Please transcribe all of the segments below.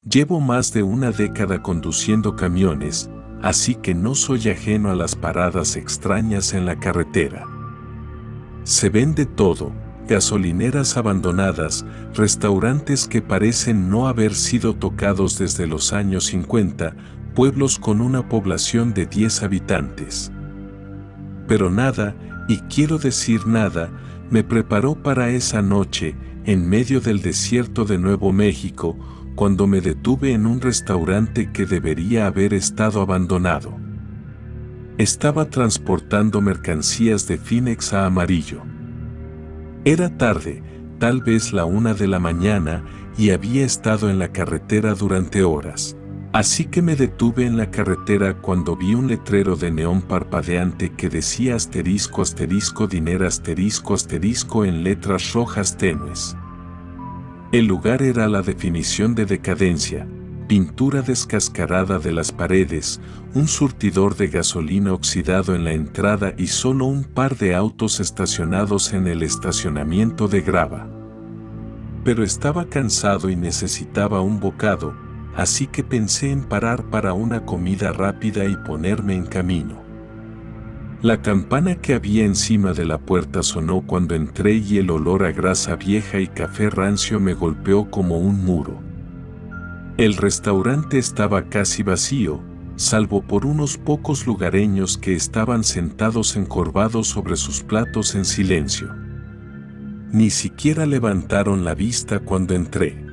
Llevo más de una década conduciendo camiones, así que no soy ajeno a las paradas extrañas en la carretera. Se ven de todo: gasolineras abandonadas, restaurantes que parecen no haber sido tocados desde los años 50, pueblos con una población de 10 habitantes. Pero nada, y quiero decir nada, me preparó para esa noche, en medio del desierto de Nuevo México, cuando me detuve en un restaurante que debería haber estado abandonado. Estaba transportando mercancías de Phoenix a Amarillo. Era tarde, tal vez la 1 de la mañana, y había estado en la carretera durante horas. Así que me detuve en la carretera cuando vi un letrero de neón parpadeante que decía **dinero ** en letras rojas tenues. El lugar era la definición de decadencia: pintura descascarada de las paredes, un surtidor de gasolina oxidado en la entrada y solo un par de autos estacionados en el estacionamiento de grava. Pero estaba cansado y necesitaba un bocado, así que pensé en parar para una comida rápida y ponerme en camino. La campana que había encima de la puerta sonó cuando entré y el olor a grasa vieja y café rancio me golpeó como un muro. El restaurante estaba casi vacío, salvo por unos pocos lugareños que estaban sentados encorvados sobre sus platos en silencio. Ni siquiera levantaron la vista cuando entré.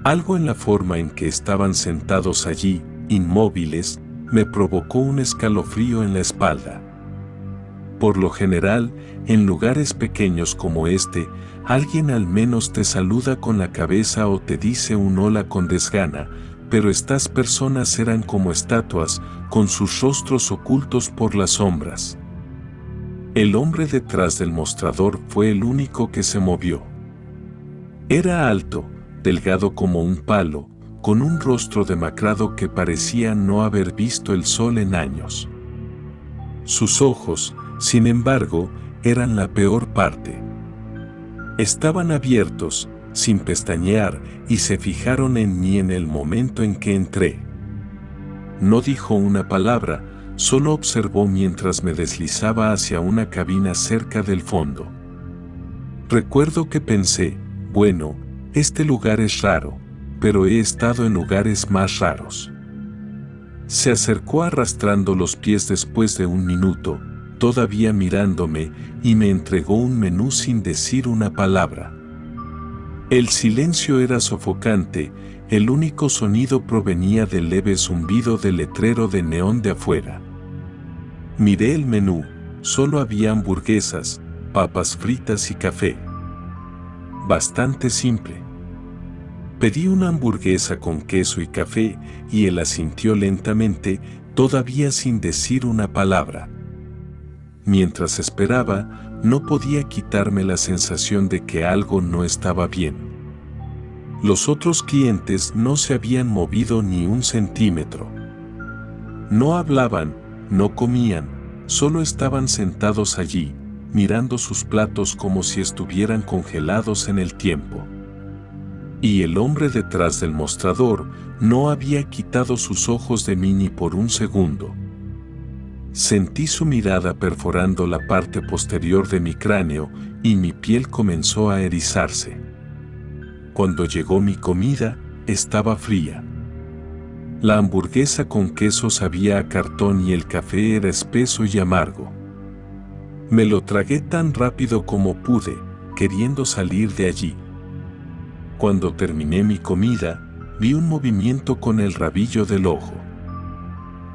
Algo en la forma en que estaban sentados allí, inmóviles, me provocó un escalofrío en la espalda. Por lo general, en lugares pequeños como este, alguien al menos te saluda con la cabeza o te dice un hola con desgana, pero estas personas eran como estatuas, con sus rostros ocultos por las sombras. El hombre detrás del mostrador fue el único que se movió. Era alto, delgado como un palo, con un rostro demacrado que parecía no haber visto el sol en años. Sus ojos, sin embargo, eran la peor parte. Estaban abiertos, sin pestañear, y se fijaron en mí en el momento en que entré. No dijo una palabra, solo observó mientras me deslizaba hacia una cabina cerca del fondo. Recuerdo que pensé, bueno, este lugar es raro, pero he estado en lugares más raros. Se acercó arrastrando los pies después de un minuto, todavía mirándome, y me entregó un menú sin decir una palabra. El silencio era sofocante, el único sonido provenía del leve zumbido del letrero de neón de afuera. Miré el menú, solo había hamburguesas, papas fritas y café. Bastante simple. Pedí una hamburguesa con queso y café, y él asintió lentamente, todavía sin decir una palabra. Mientras esperaba, no podía quitarme la sensación de que algo no estaba bien. Los otros clientes no se habían movido ni un centímetro. No hablaban, no comían, solo estaban sentados allí, mirando sus platos como si estuvieran congelados en el tiempo. Y el hombre detrás del mostrador no había quitado sus ojos de mí ni por un segundo. Sentí su mirada perforando la parte posterior de mi cráneo y mi piel comenzó a erizarse. Cuando llegó mi comida, estaba fría. La hamburguesa con queso sabía a cartón y el café era espeso y amargo. Me lo tragué tan rápido como pude, queriendo salir de allí. Cuando terminé mi comida, vi un movimiento con el rabillo del ojo.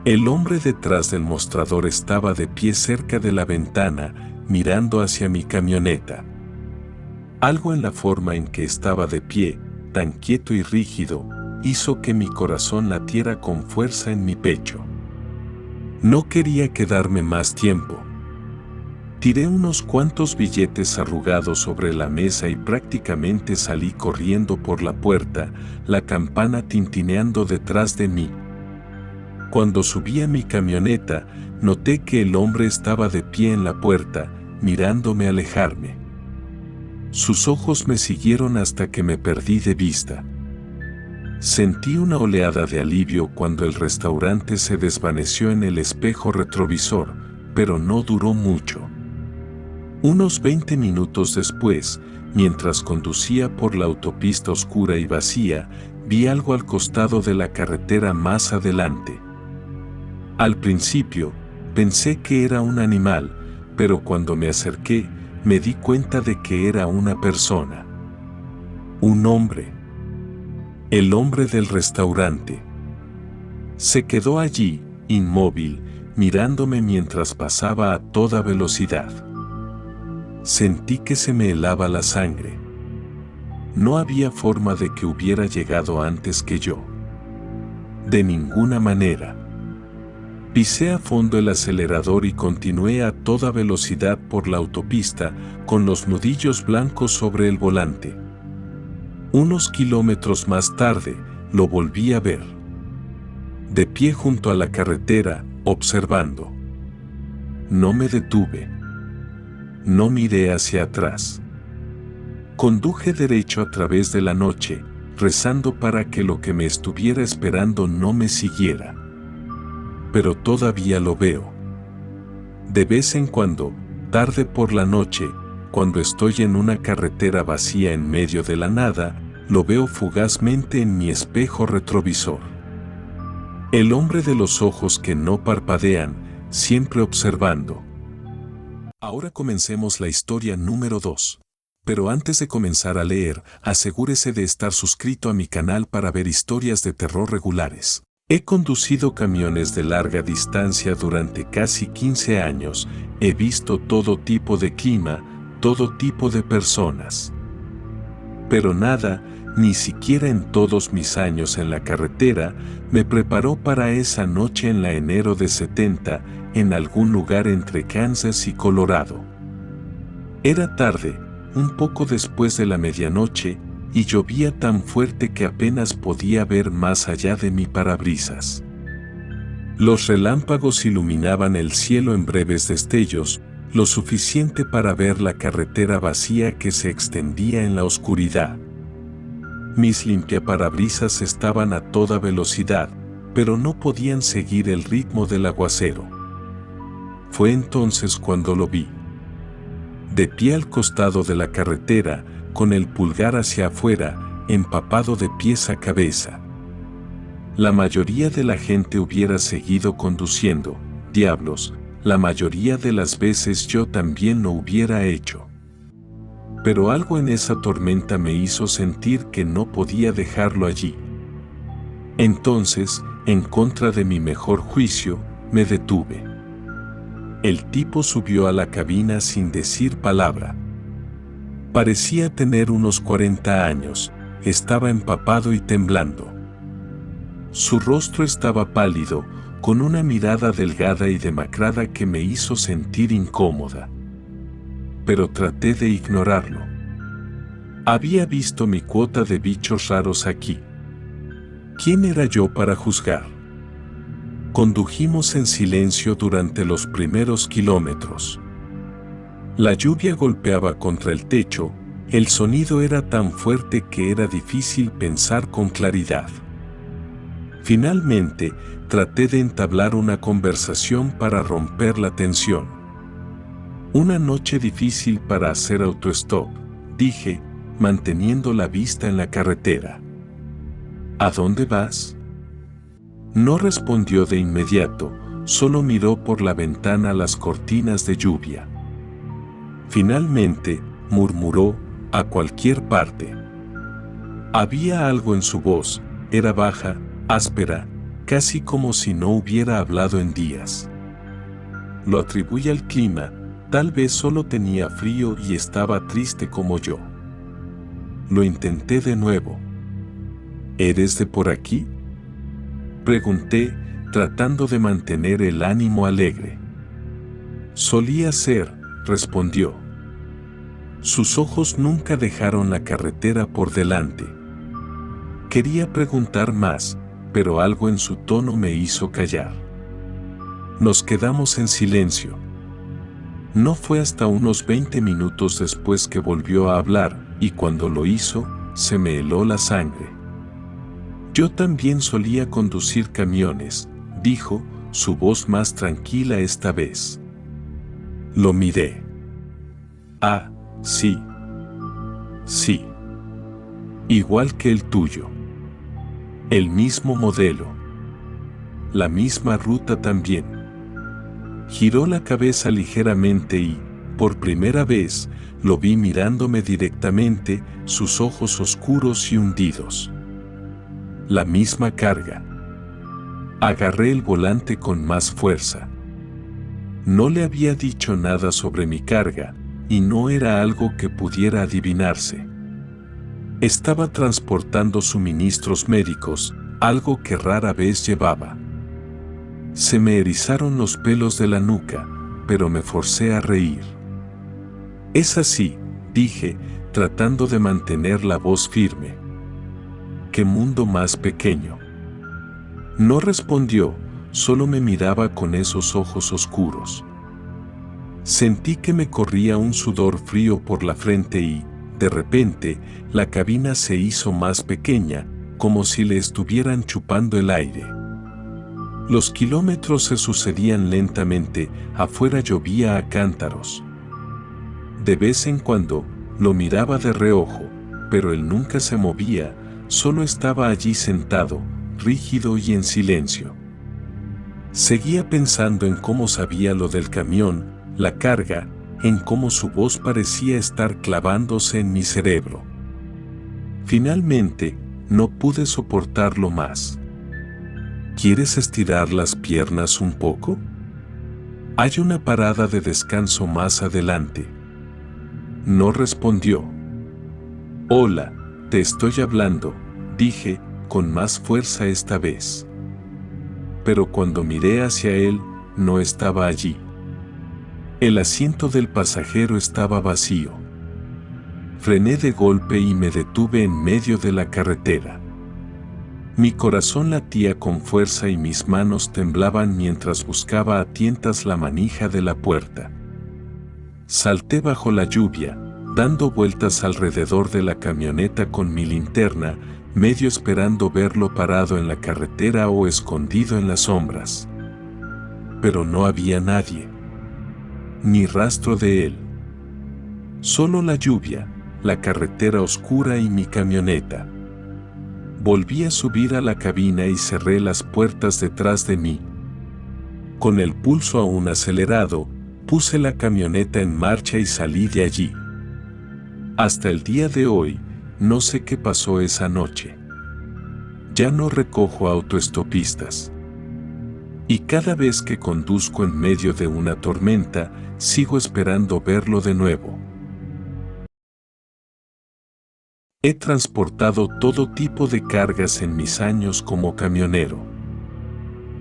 El hombre detrás del mostrador estaba de pie cerca de la ventana, mirando hacia mi camioneta. Algo en la forma en que estaba de pie, tan quieto y rígido, hizo que mi corazón latiera con fuerza en mi pecho. No quería quedarme más tiempo. Tiré unos cuantos billetes arrugados sobre la mesa y prácticamente salí corriendo por la puerta, la campana tintineando detrás de mí. Cuando subí a mi camioneta, noté que el hombre estaba de pie en la puerta, mirándome alejarme. Sus ojos me siguieron hasta que me perdí de vista. Sentí una oleada de alivio cuando el restaurante se desvaneció en el espejo retrovisor, pero no duró mucho. Unos 20 minutos después, mientras conducía por la autopista oscura y vacía, vi algo al costado de la carretera más adelante. Al principio, pensé que era un animal, pero cuando me acerqué, me di cuenta de que era una persona. Un hombre. El hombre del restaurante. Se quedó allí, inmóvil, mirándome mientras pasaba a toda velocidad. Sentí que se me helaba la sangre. No había forma de que hubiera llegado antes que yo. De ninguna manera. Pisé a fondo el acelerador y continué a toda velocidad por la autopista, con los nudillos blancos sobre el volante. Unos kilómetros más tarde, lo volví a ver. De pie junto a la carretera, observando. No me detuve. No miré hacia atrás. Conduje derecho a través de la noche, rezando para que lo que me estuviera esperando no me siguiera. Pero todavía lo veo. De vez en cuando, tarde por la noche, cuando estoy en una carretera vacía en medio de la nada, lo veo fugazmente en mi espejo retrovisor. El hombre de los ojos que no parpadean, siempre observando. Ahora comencemos la historia número 2. Pero antes de comenzar a leer, asegúrese de estar suscrito a mi canal para ver historias de terror regulares. He conducido camiones de larga distancia durante casi 15 años, he visto todo tipo de clima, todo tipo de personas. Pero nada, ni siquiera en todos mis años en la carretera, me preparó para esa noche en la enero de 70, en algún lugar entre Kansas y Colorado. Era tarde, un poco después de la medianoche, y llovía tan fuerte que apenas podía ver más allá de mi parabrisas. Los relámpagos iluminaban el cielo en breves destellos, lo suficiente para ver la carretera vacía que se extendía en la oscuridad. Mis limpiaparabrisas estaban a toda velocidad, pero no podían seguir el ritmo del aguacero. Fue entonces cuando lo vi. De pie al costado de la carretera, con el pulgar hacia afuera, empapado de pies a cabeza. La mayoría de la gente hubiera seguido conduciendo, diablos, la mayoría de las veces yo también lo hubiera hecho. Pero algo en esa tormenta me hizo sentir que no podía dejarlo allí. Entonces, en contra de mi mejor juicio, me detuve. El tipo subió a la cabina sin decir palabra. Parecía tener unos 40 años, estaba empapado y temblando. Su rostro estaba pálido, con una mirada delgada y demacrada que me hizo sentir incómoda. Pero traté de ignorarlo. Había visto mi cuota de bichos raros aquí. ¿Quién era yo para juzgar? Condujimos en silencio durante los primeros kilómetros. La lluvia golpeaba contra el techo, el sonido era tan fuerte que era difícil pensar con claridad. Finalmente, traté de entablar una conversación para romper la tensión. Una noche difícil para hacer autostop, dije, manteniendo la vista en la carretera. ¿A dónde vas? No respondió de inmediato, solo miró por la ventana las cortinas de lluvia. Finalmente, murmuró, a cualquier parte. Había algo en su voz, era baja, áspera, casi como si no hubiera hablado en días. Lo atribuí al clima, tal vez solo tenía frío y estaba triste como yo. Lo intenté de nuevo. ¿Eres de por aquí? Pregunté, tratando de mantener el ánimo alegre. Solía ser, respondió. Sus ojos nunca dejaron la carretera por delante. Quería preguntar más, pero algo en su tono me hizo callar. Nos quedamos en silencio. No fue hasta unos 20 minutos después que volvió a hablar, y cuando lo hizo, se me heló la sangre. Yo también solía conducir camiones, dijo, su voz más tranquila esta vez. Lo miré. Ah, sí. Sí. Igual que el tuyo. El mismo modelo. La misma ruta también. Giró la cabeza ligeramente y, por primera vez, lo vi mirándome directamente, sus ojos oscuros y hundidos. La misma carga. Agarré el volante con más fuerza. No le había dicho nada sobre mi carga, y no era algo que pudiera adivinarse. Estaba transportando suministros médicos, algo que rara vez llevaba. Se me erizaron los pelos de la nuca, pero me forcé a reír. Es así, dije, tratando de mantener la voz firme. ¡Qué mundo más pequeño! No respondió, solo me miraba con esos ojos oscuros. Sentí que me corría un sudor frío por la frente y, de repente, la cabina se hizo más pequeña, como si le estuvieran chupando el aire. Los kilómetros se sucedían lentamente, afuera llovía a cántaros. De vez en cuando, lo miraba de reojo, pero él nunca se movía, solo estaba allí sentado, rígido y en silencio. Seguía pensando en cómo sabía lo del camión, la carga, en cómo su voz parecía estar clavándose en mi cerebro. Finalmente, no pude soportarlo más. ¿Quieres estirar las piernas un poco? Hay una parada de descanso más adelante. No respondió. Hola, te estoy hablando, dije, con más fuerza esta vez. Pero cuando miré hacia él, no estaba allí. El asiento del pasajero estaba vacío. Frené de golpe y me detuve en medio de la carretera. Mi corazón latía con fuerza y mis manos temblaban mientras buscaba a tientas la manija de la puerta. Salté bajo la lluvia, dando vueltas alrededor de la camioneta con mi linterna, medio esperando verlo parado en la carretera o escondido en las sombras. Pero no había nadie. Ni rastro de él. Solo la lluvia, la carretera oscura y mi camioneta. Volví a subir a la cabina y cerré las puertas detrás de mí. Con el pulso aún acelerado, puse la camioneta en marcha y salí de allí. Hasta el día de hoy, no sé qué pasó esa noche. Ya no recojo autoestopistas. Y cada vez que conduzco en medio de una tormenta, sigo esperando verlo de nuevo. He transportado todo tipo de cargas en mis años como camionero.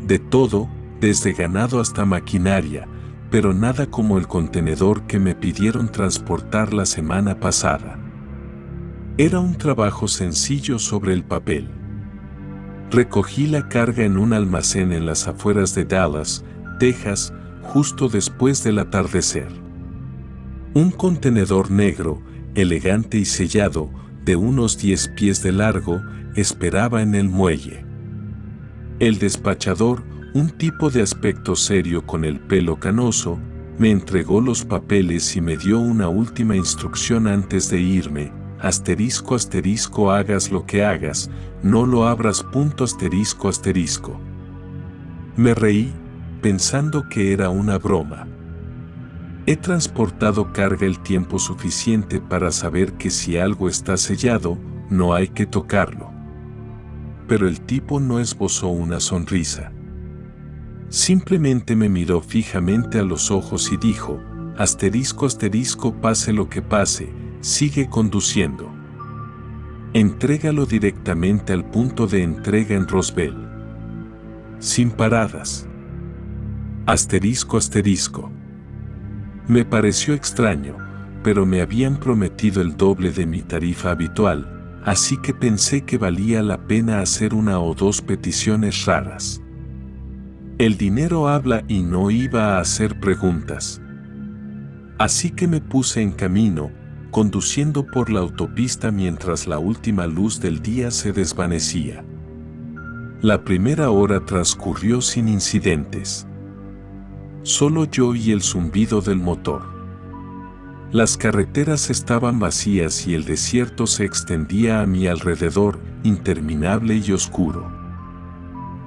De todo, desde ganado hasta maquinaria, pero nada como el contenedor que me pidieron transportar la semana pasada. Era un trabajo sencillo sobre el papel. Recogí la carga en un almacén en las afueras de Dallas, Texas, justo después del atardecer. Un contenedor negro, elegante y sellado, de unos 10 pies de largo, esperaba en el muelle. El despachador, un tipo de aspecto serio con el pelo canoso, me entregó los papeles y me dio una última instrucción antes de irme: asterisco asterisco hagas lo que hagas, no lo abras punto asterisco asterisco. Me reí, pensando que era una broma. He transportado carga el tiempo suficiente para saber que si algo está sellado, no hay que tocarlo. Pero el tipo no esbozó una sonrisa. Simplemente me miró fijamente a los ojos y dijo: asterisco asterisco pase lo que pase, sigue conduciendo. Entrégalo directamente al punto de entrega en Roswell. Sin paradas. Asterisco asterisco. Me pareció extraño, pero me habían prometido el doble de mi tarifa habitual, así que pensé que valía la pena hacer una o dos peticiones raras. El dinero habla y no iba a hacer preguntas. Así que me puse en camino, conduciendo por la autopista mientras la última luz del día se desvanecía. La primera hora transcurrió sin incidentes. Solo yo y el zumbido del motor. Las carreteras estaban vacías y el desierto se extendía a mi alrededor, interminable y oscuro.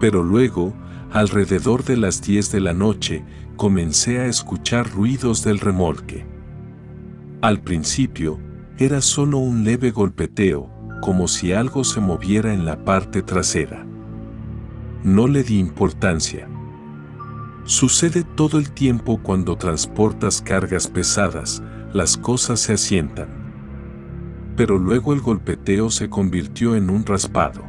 Pero luego, alrededor de las 10 de la noche, comencé a escuchar ruidos del remolque. Al principio, era solo un leve golpeteo, como si algo se moviera en la parte trasera. No le di importancia. Sucede todo el tiempo cuando transportas cargas pesadas, las cosas se asientan. Pero luego el golpeteo se convirtió en un raspado.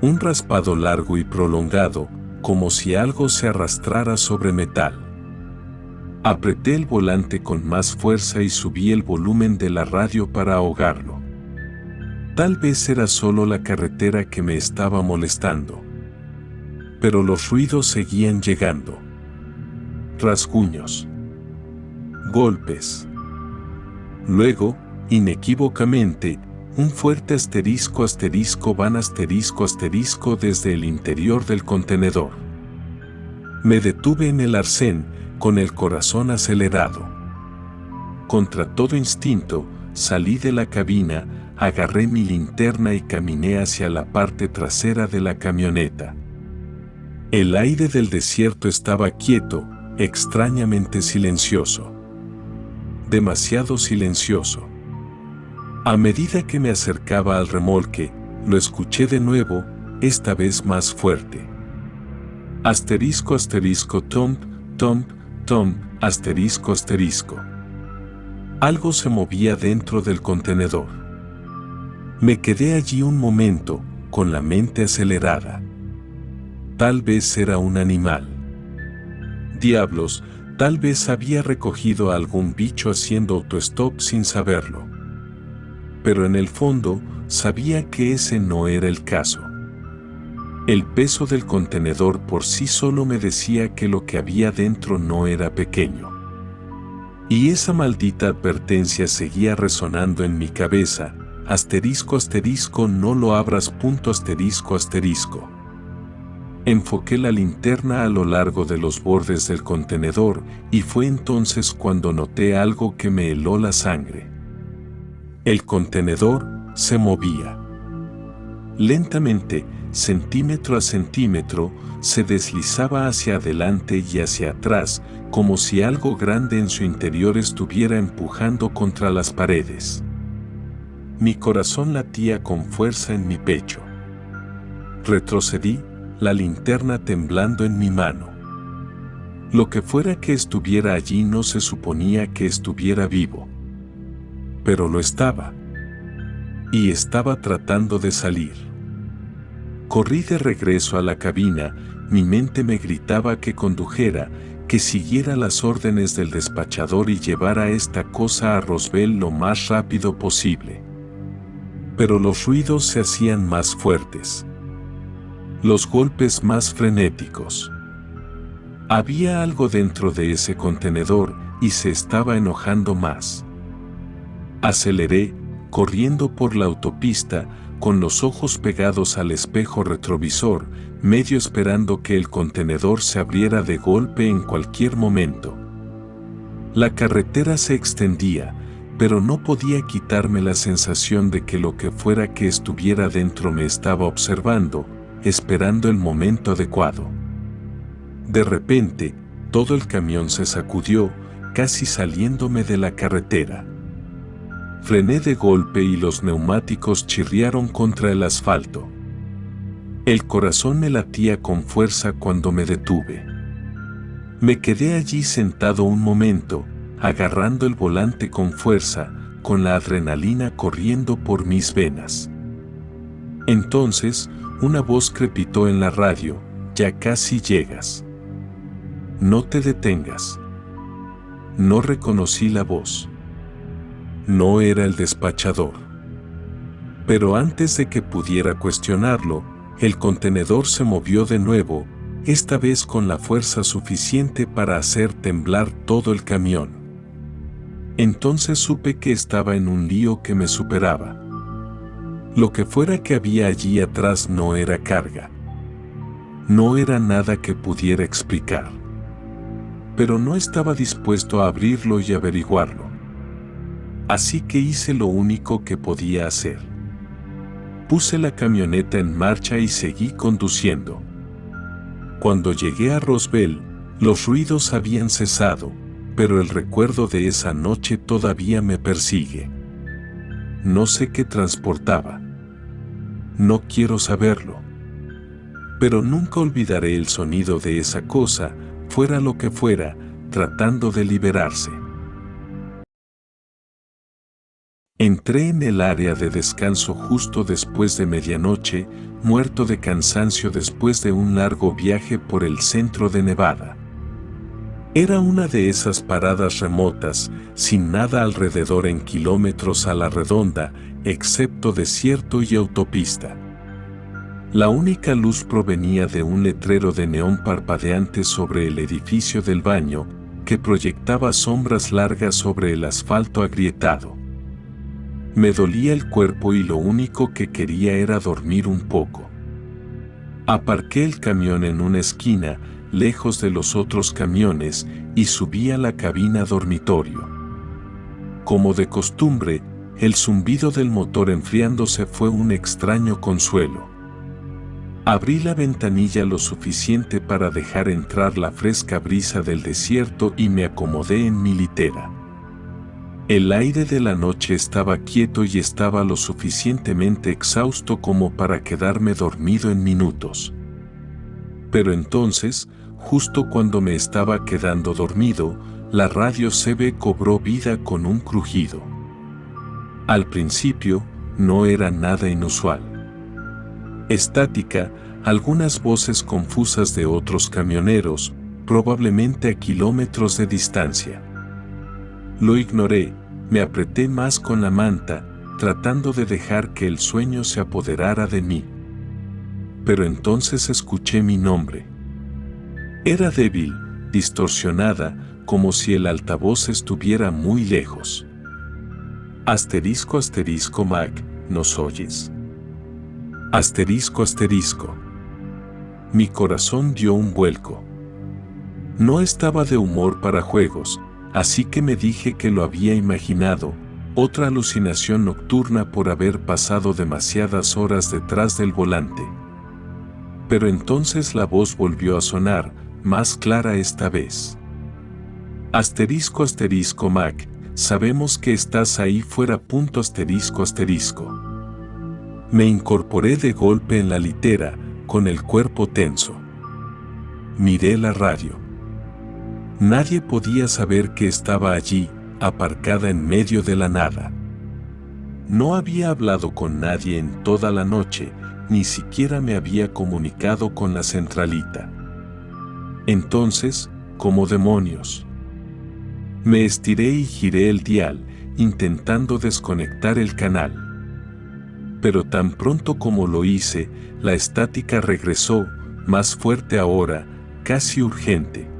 Un raspado largo y prolongado, como si algo se arrastrara sobre metal. Apreté el volante con más fuerza y subí el volumen de la radio para ahogarlo. Tal vez era solo la carretera que me estaba molestando. Pero los ruidos seguían llegando. Rasguños. Golpes. Luego, inequívocamente, un fuerte asterisco van asterisco desde el interior del contenedor. Me detuve en el arcén, con el corazón acelerado. Contra todo instinto, salí de la cabina, agarré mi linterna y caminé hacia la parte trasera de la camioneta. El aire del desierto estaba quieto, extrañamente silencioso. Demasiado silencioso. A medida que me acercaba al remolque, lo escuché de nuevo, esta vez más fuerte. Asterisco, tomp, tomp, tomp, asterisco. Algo se movía dentro del contenedor. Me quedé allí un momento, con la mente acelerada. Tal vez era un animal. Diablos, tal vez había recogido a algún bicho haciendo autostop sin saberlo. Pero en el fondo, sabía que ese no era el caso. El peso del contenedor por sí solo me decía que lo que había dentro no era pequeño. Y esa maldita advertencia seguía resonando en mi cabeza, asterisco, no lo abras, punto, asterisco. Enfoqué la linterna a lo largo de los bordes del contenedor y fue entonces cuando noté algo que me heló la sangre. El contenedor se movía. Lentamente, centímetro a centímetro, se deslizaba hacia adelante y hacia atrás, como si algo grande en su interior estuviera empujando contra las paredes. Mi corazón latía con fuerza en mi pecho. Retrocedí, la linterna temblando en mi mano. Lo que fuera que estuviera allí no se suponía que estuviera vivo. Pero lo estaba. Y estaba tratando de salir. Corrí de regreso a la cabina, mi mente me gritaba que condujera, que siguiera las órdenes del despachador y llevara esta cosa a Roswell lo más rápido posible. Pero los ruidos se hacían más fuertes. Los golpes más frenéticos. Había algo dentro de ese contenedor y se estaba enojando más. Aceleré, corriendo por la autopista, con los ojos pegados al espejo retrovisor, medio esperando que el contenedor se abriera de golpe en cualquier momento. La carretera se extendía, pero no podía quitarme la sensación de que lo que fuera que estuviera dentro me estaba observando, esperando el momento adecuado. De repente, todo el camión se sacudió, casi saliéndome de la carretera. Frené de golpe y los neumáticos chirriaron contra el asfalto. El corazón me latía con fuerza cuando me detuve. Me quedé allí sentado un momento, agarrando el volante con fuerza, con la adrenalina corriendo por mis venas. Entonces, una voz crepitó en la radio: ya casi llegas. No te detengas. No reconocí la voz. No era el despachador. Pero antes de que pudiera cuestionarlo, el contenedor se movió de nuevo, esta vez con la fuerza suficiente para hacer temblar todo el camión. Entonces supe que estaba en un lío que me superaba. Lo que fuera que había allí atrás no era carga. No era nada que pudiera explicar. Pero no estaba dispuesto a abrirlo y averiguarlo. Así que hice lo único que podía hacer. Puse la camioneta en marcha y seguí conduciendo. Cuando llegué a Roswell, los ruidos habían cesado, pero el recuerdo de esa noche todavía me persigue. No sé qué transportaba. No quiero saberlo. Pero nunca olvidaré el sonido de esa cosa, fuera lo que fuera, tratando de liberarse. Entré en el área de descanso justo después de medianoche, muerto de cansancio después de un largo viaje por el centro de Nevada. Era una de esas paradas remotas, sin nada alrededor en kilómetros a la redonda, excepto desierto y autopista. La única luz provenía de un letrero de neón parpadeante sobre el edificio del baño, que proyectaba sombras largas sobre el asfalto agrietado. Me dolía el cuerpo y lo único que quería era dormir un poco. Aparqué el camión en una esquina, lejos de los otros camiones, y subí a la cabina dormitorio. Como de costumbre, el zumbido del motor enfriándose fue un extraño consuelo. Abrí la ventanilla lo suficiente para dejar entrar la fresca brisa del desierto y me acomodé en mi litera. El aire de la noche estaba quieto y estaba lo suficientemente exhausto como para quedarme dormido en minutos. Pero entonces, justo cuando me estaba quedando dormido, la radio CB cobró vida con un crujido. Al principio, no era nada inusual. Estática, algunas voces confusas de otros camioneros, probablemente a kilómetros de distancia. Lo ignoré, me apreté más con la manta, tratando de dejar que el sueño se apoderara de mí. Pero entonces escuché mi nombre. Era débil, distorsionada, como si el altavoz estuviera muy lejos. Asterisco asterisco Mac, ¿nos oyes? Asterisco asterisco. Mi corazón dio un vuelco. No estaba de humor para juegos, así que me dije que lo había imaginado, otra alucinación nocturna por haber pasado demasiadas horas detrás del volante. Pero entonces la voz volvió a sonar, más clara esta vez. Asterisco asterisco Mac, sabemos que estás ahí fuera. Asterisco asterisco. Me incorporé de golpe en la litera, con el cuerpo tenso. Miré la radio. Nadie podía saber que estaba allí, aparcada en medio de la nada. No había hablado con nadie en toda la noche, ni siquiera me había comunicado con la centralita. Entonces, ¿cómo demonios? Me estiré y giré el dial, intentando desconectar el canal. Pero tan pronto como lo hice, la estática regresó, más fuerte ahora, casi urgente.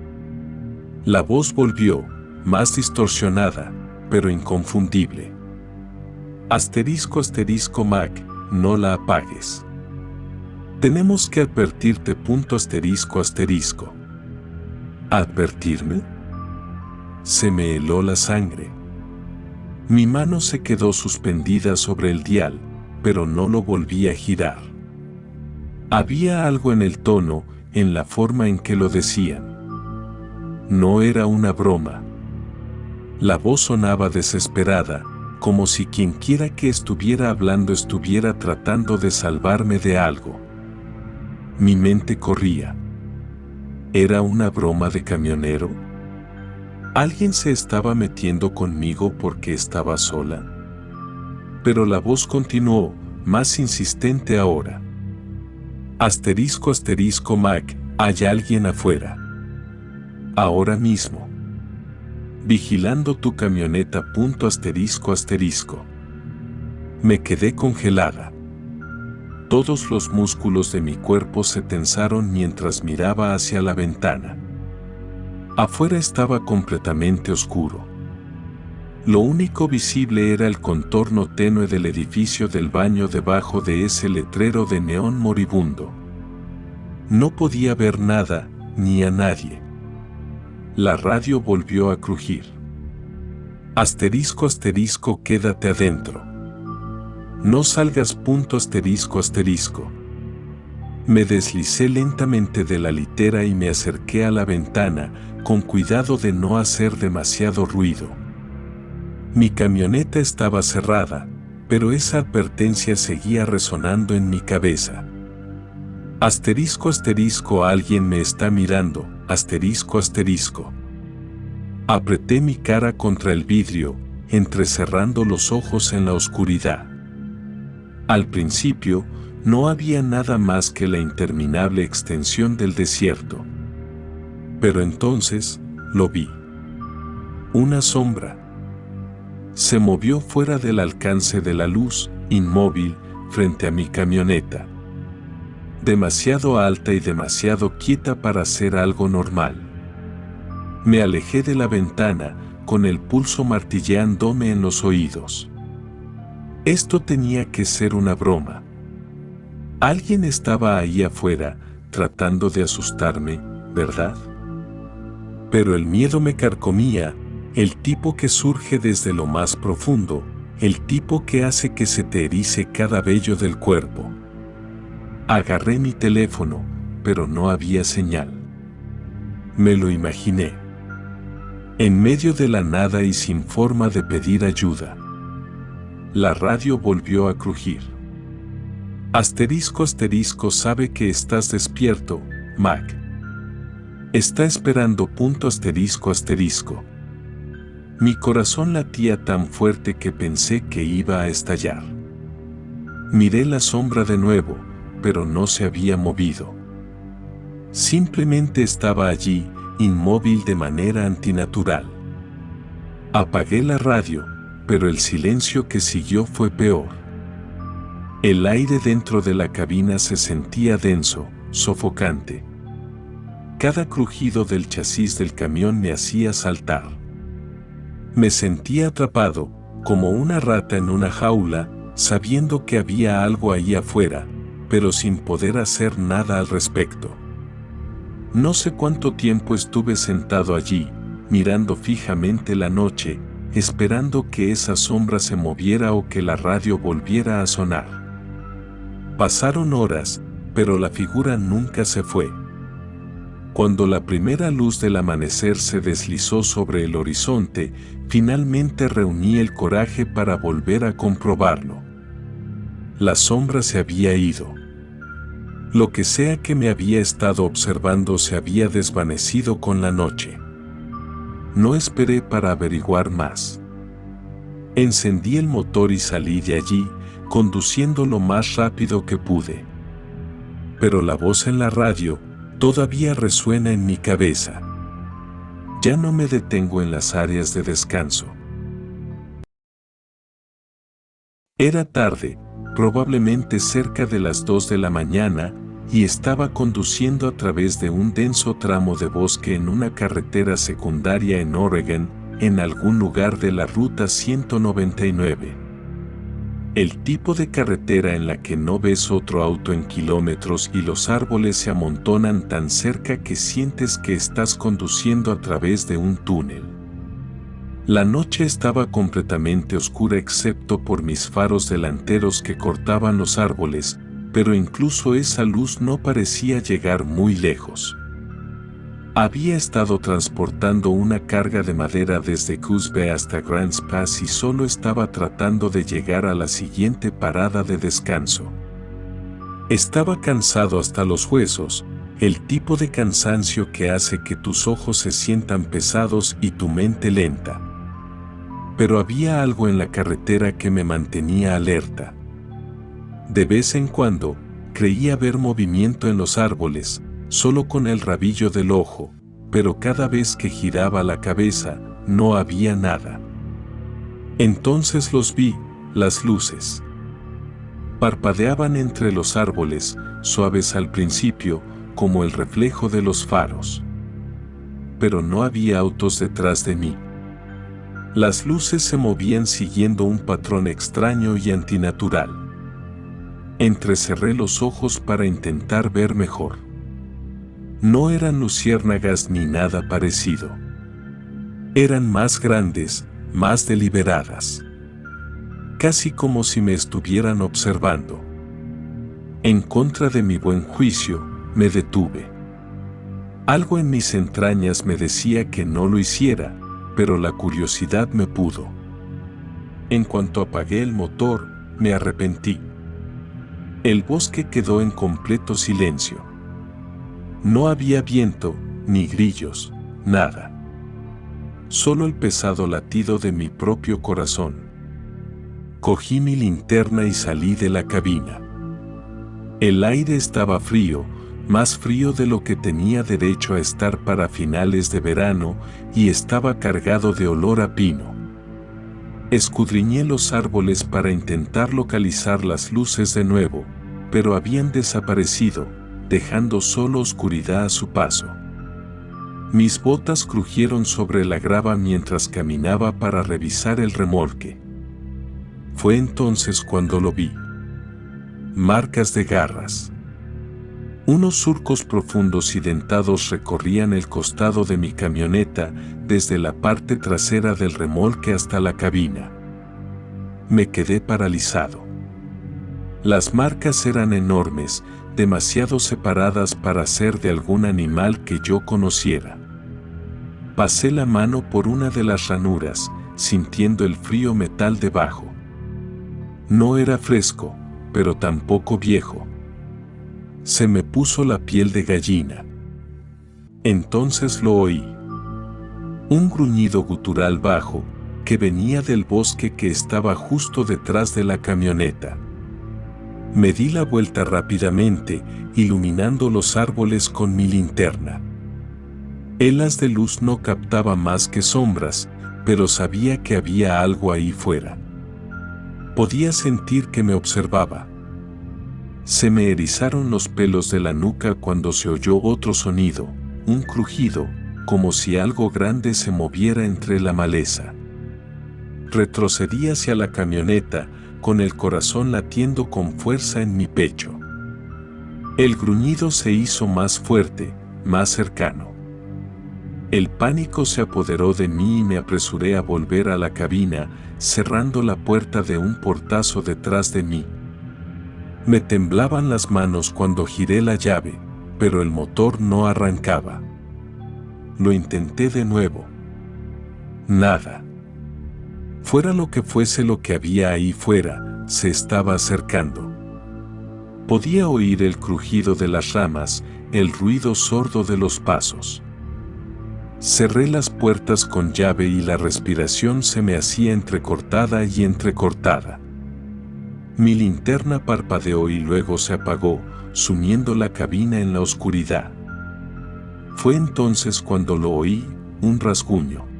La voz volvió, más distorsionada, pero inconfundible. Asterisco asterisco Mac, no la apagues. Tenemos que advertirte. Asterisco asterisco. ¿Advertirme? Se me heló la sangre. Mi mano se quedó suspendida sobre el dial, pero no lo volví a girar. Había algo en el tono, en la forma en que lo decían. No era una broma. La voz sonaba desesperada, como si quienquiera que estuviera hablando estuviera tratando de salvarme de algo. Mi mente corría. ¿Era una broma de camionero? ¿Alguien se estaba metiendo conmigo porque estaba sola? Pero la voz continuó, más insistente ahora. Asterisco asterisco Mac, ¿hay alguien afuera? Ahora mismo. Vigilando tu camioneta. Asterisco asterisco. Me quedé congelada. Todos los músculos de mi cuerpo se tensaron mientras miraba hacia la ventana. Afuera estaba completamente oscuro. Lo único visible era el contorno tenue del edificio del baño debajo de ese letrero de neón moribundo. No podía ver nada, ni a nadie. La radio volvió a crujir. Asterisco asterisco, quédate adentro. No salgas, punto asterisco asterisco. Me deslicé lentamente de la litera y me acerqué a la ventana, con cuidado de no hacer demasiado ruido. Mi camioneta estaba cerrada, pero esa advertencia seguía resonando en mi cabeza. Asterisco asterisco, alguien me está mirando, asterisco asterisco. Apreté mi cara contra el vidrio, entrecerrando los ojos en la oscuridad. Al principio, no había nada más que la interminable extensión del desierto. Pero entonces, lo vi. Una sombra. Se movió fuera del alcance de la luz, inmóvil, frente a mi camioneta. Demasiado alta y demasiado quieta para ser algo normal. Me alejé de la ventana, con el pulso martilleándome en los oídos. Esto tenía que ser una broma. Alguien estaba ahí afuera, tratando de asustarme, ¿verdad? Pero el miedo me carcomía, el tipo que surge desde lo más profundo, el tipo que hace que se te erice cada vello del cuerpo. Agarré mi teléfono, pero no había señal. Me lo imaginé. En medio de la nada y sin forma de pedir ayuda. La radio volvió a crujir. Asterisco asterisco, sabe que estás despierto, Mac. Está esperando, punto asterisco asterisco. Mi corazón latía tan fuerte que pensé que iba a estallar. Miré la sombra de nuevo, pero no se había movido. Simplemente estaba allí, inmóvil de manera antinatural. Apagué la radio, pero el silencio que siguió fue peor. El aire dentro de la cabina se sentía denso, sofocante. Cada crujido del chasis del camión me hacía saltar. Me sentía atrapado, como una rata en una jaula, sabiendo que había algo ahí afuera, pero sin poder hacer nada al respecto. No sé cuánto tiempo estuve sentado allí, mirando fijamente la noche, esperando que esa sombra se moviera o que la radio volviera a sonar. Pasaron horas, pero la figura nunca se fue. Cuando la primera luz del amanecer se deslizó sobre el horizonte, finalmente reuní el coraje para volver a comprobarlo. La sombra se había ido. Lo que sea que me había estado observando se había desvanecido con la noche. No esperé para averiguar más. Encendí el motor y salí de allí, conduciendo lo más rápido que pude. Pero la voz en la radio todavía resuena en mi cabeza. Ya no me detengo en las áreas de descanso. Era tarde, probablemente cerca de las 2 de la mañana, y estaba conduciendo a través de un denso tramo de bosque en una carretera secundaria en Oregon, en algún lugar de la Ruta 199. El tipo de carretera en la que no ves otro auto en kilómetros y los árboles se amontonan tan cerca que sientes que estás conduciendo a través de un túnel. La noche estaba completamente oscura excepto por mis faros delanteros que cortaban los árboles, pero incluso esa luz no parecía llegar muy lejos. Había estado transportando una carga de madera desde Coos Bay hasta Grants Pass y solo estaba tratando de llegar a la siguiente parada de descanso. Estaba cansado hasta los huesos, el tipo de cansancio que hace que tus ojos se sientan pesados y tu mente lenta. Pero había algo en la carretera que me mantenía alerta. De vez en cuando, creía ver movimiento en los árboles, solo con el rabillo del ojo, pero cada vez que giraba la cabeza, no había nada. Entonces los vi, las luces. Parpadeaban entre los árboles, suaves al principio, como el reflejo de los faros. Pero no había autos detrás de mí. Las luces se movían siguiendo un patrón extraño y antinatural. Entrecerré los ojos para intentar ver mejor. No eran luciérnagas ni nada parecido. Eran más grandes, más deliberadas. Casi como si me estuvieran observando. En contra de mi buen juicio, me detuve. Algo en mis entrañas me decía que no lo hiciera, pero la curiosidad me pudo. En cuanto apagué el motor, me arrepentí. El bosque quedó en completo silencio. No había viento, ni grillos, nada. Solo el pesado latido de mi propio corazón. Cogí mi linterna y salí de la cabina. El aire estaba frío, más frío de lo que tenía derecho a estar para finales de verano, y estaba cargado de olor a pino. Escudriñé los árboles para intentar localizar las luces de nuevo, pero habían desaparecido, dejando solo oscuridad a su paso. Mis botas crujieron sobre la grava mientras caminaba para revisar el remolque. Fue entonces cuando lo vi. Marcas de garras. Unos surcos profundos y dentados recorrían el costado de mi camioneta, desde la parte trasera del remolque hasta la cabina. Me quedé paralizado. Las marcas eran enormes, demasiado separadas para ser de algún animal que yo conociera. Pasé la mano por una de las ranuras, sintiendo el frío metal debajo. No era fresco, pero tampoco viejo. Se me puso la piel de gallina. Entonces lo oí. Un gruñido gutural bajo, que venía del bosque que estaba justo detrás de la camioneta. Me di la vuelta rápidamente, iluminando los árboles con mi linterna. El haz de luz no captaba más que sombras, pero sabía que había algo ahí fuera. Podía sentir que me observaba. Se me erizaron los pelos de la nuca cuando se oyó otro sonido, un crujido, como si algo grande se moviera entre la maleza. Retrocedí hacia la camioneta, con el corazón latiendo con fuerza en mi pecho. El gruñido se hizo más fuerte, más cercano. El pánico se apoderó de mí y me apresuré a volver a la cabina, cerrando la puerta de un portazo detrás de mí. Me temblaban las manos cuando giré la llave, pero el motor no arrancaba. Lo intenté de nuevo. Nada. Fuera lo que fuese lo que había ahí fuera, se estaba acercando. Podía oír el crujido de las ramas, el ruido sordo de los pasos. Cerré las puertas con llave y la respiración se me hacía entrecortada y entrecortada. Mi linterna parpadeó y luego se apagó, sumiendo la cabina en la oscuridad. Fue entonces cuando lo oí, un rasguño.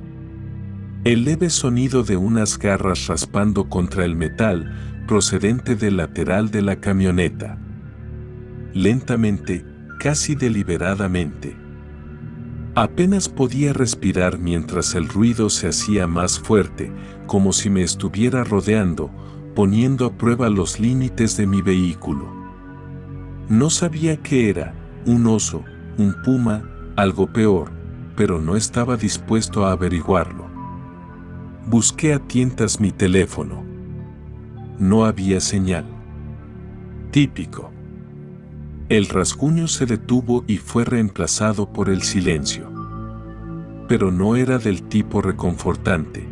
El leve sonido de unas garras raspando contra el metal, procedente del lateral de la camioneta. Lentamente, casi deliberadamente. Apenas podía respirar mientras el ruido se hacía más fuerte, como si me estuviera rodeando, poniendo a prueba los límites de mi vehículo. No sabía qué era, un oso, un puma, algo peor, pero no estaba dispuesto a averiguarlo. Busqué a tientas mi teléfono. No había señal. Típico. El rasguño se detuvo y fue reemplazado por el silencio. Pero no era del tipo reconfortante.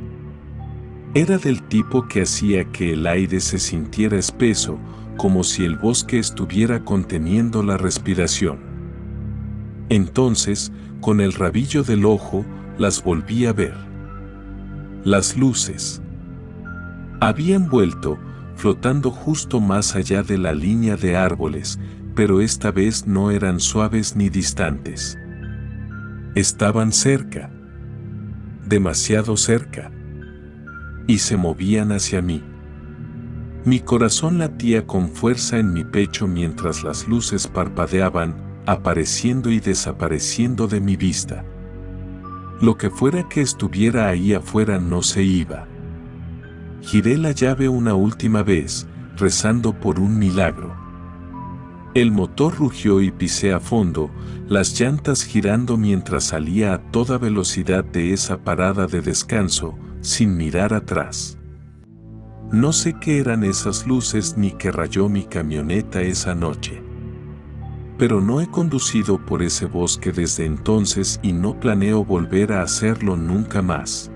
Era del tipo que hacía que el aire se sintiera espeso, como si el bosque estuviera conteniendo la respiración. Entonces, con el rabillo del ojo, las volví a ver. Las luces habían vuelto, flotando justo más allá de la línea de árboles, pero esta vez no eran suaves ni distantes. Estaban cerca, demasiado cerca, y se movían hacia mí. Mi corazón latía con fuerza en mi pecho mientras las luces parpadeaban, apareciendo y desapareciendo de mi vista. Lo que fuera que estuviera ahí afuera no se iba. Giré la llave una última vez, rezando por un milagro. El motor rugió y pisé a fondo, las llantas girando mientras salía a toda velocidad de esa parada de descanso, sin mirar atrás. No sé qué eran esas luces ni qué rayó mi camioneta esa noche. Pero no he conducido por ese bosque desde entonces y no planeo volver a hacerlo nunca más.